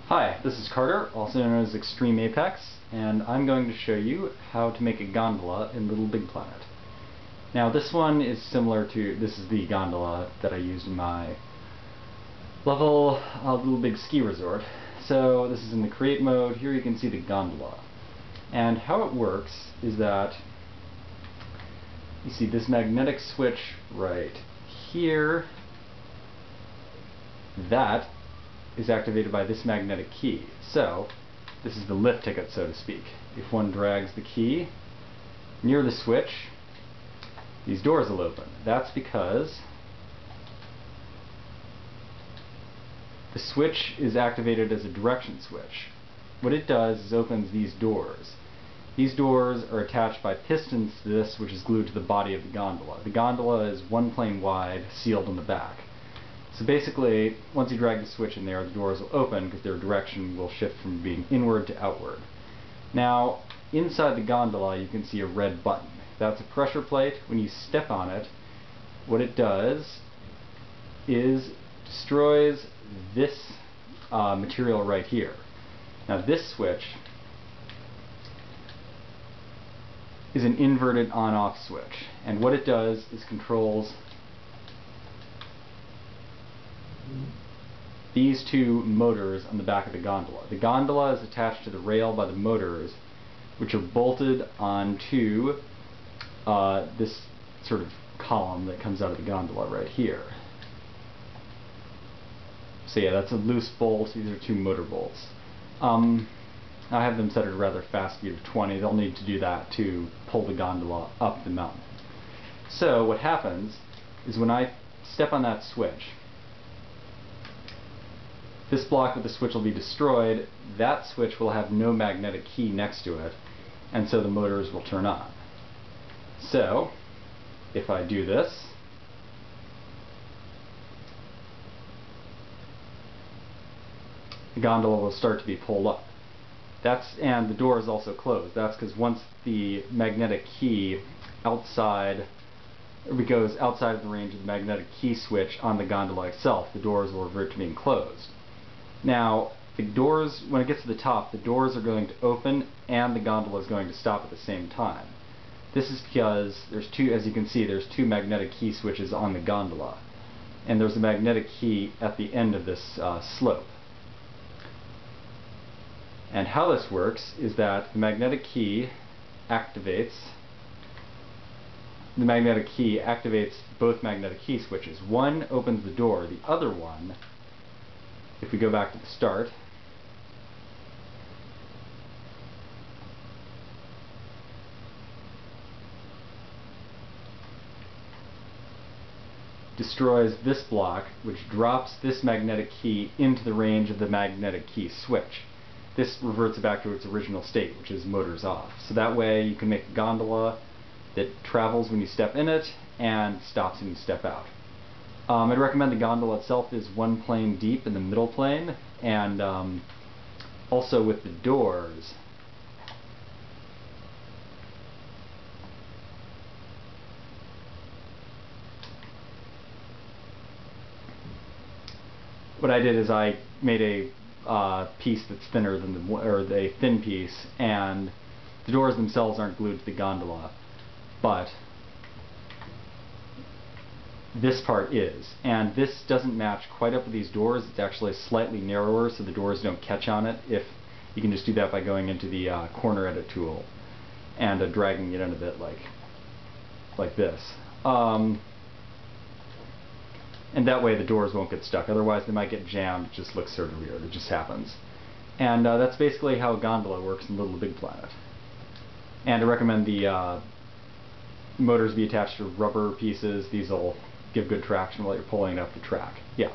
Hi, this is Carter, also known as Extreme Apex, and I'm going to show you how to make a gondola in LittleBigPlanet. Now this one is similar to, this is the gondola that I used in my level Little Big Ski Resort. So this is in the create mode. Here you can see the gondola. And how it works is that you see this magnetic switch right here. That is activated by this magnetic key. So this is the lift ticket, so to speak. If one drags the key near the switch, these doors will open. That's because the switch is activated as a direction switch. What it does is opens these doors. These doors are attached by pistons to this, which is glued to the body of the gondola. The gondola is one plane wide, sealed in the back. So basically, once you drag the switch in there, the doors will open because their direction will shift from being inward to outward. Now, inside the gondola you can see a red button. That's a pressure plate. When you step on it, what it does is destroys this material right here. Now this switch is an inverted on-off switch, and what it does is controls these two motors on the back of the gondola. The gondola is attached to the rail by the motors, which are bolted onto this sort of column that comes out of the gondola right here. So yeah, that's a loose bolt. These are two motor bolts. I have them set at a rather fast speed of 20. They'll need to do that to pull the gondola up the mountain. So what happens is when I step on that switch, this block with the switch will be destroyed. That switch will have no magnetic key next to it, and so the motors will turn on. So if I do this, the gondola will start to be pulled up. And the door is also closed. That's because once the magnetic key goes outside of the range of the magnetic key switch on the gondola itself, the doors will revert to being closed. Now, the doors, when it gets to the top, the doors are going to open and the gondola is going to stop at the same time. This is because there's two, as you can see, there's two magnetic key switches on the gondola, and there's a magnetic key at the end of this slope. And how this works is that the magnetic key activates both magnetic key switches. One opens the door, the other one, if we go back to the start, destroys this block, which drops this magnetic key into the range of the magnetic key switch. This reverts it back to its original state, which is motors off. So that way you can make a gondola that travels when you step in it and stops when you step out. I'd recommend the gondola itself is one plane deep in the middle plane, and also with the doors, what I did is I made a piece that's thinner than a thin piece, and the doors themselves aren't glued to the gondola, but this part is, and this doesn't match quite up with these doors. It's actually slightly narrower, so the doors don't catch on it. If you can just do that by going into the corner edit tool and dragging it in a bit like this. And that way the doors won't get stuck. Otherwise they might get jammed. It just looks sort of weird. It just happens. And that's basically how a gondola works in LittleBigPlanet. And I recommend the motors be attached to rubber pieces. These will give good traction while you're pulling it up the track. Yeah.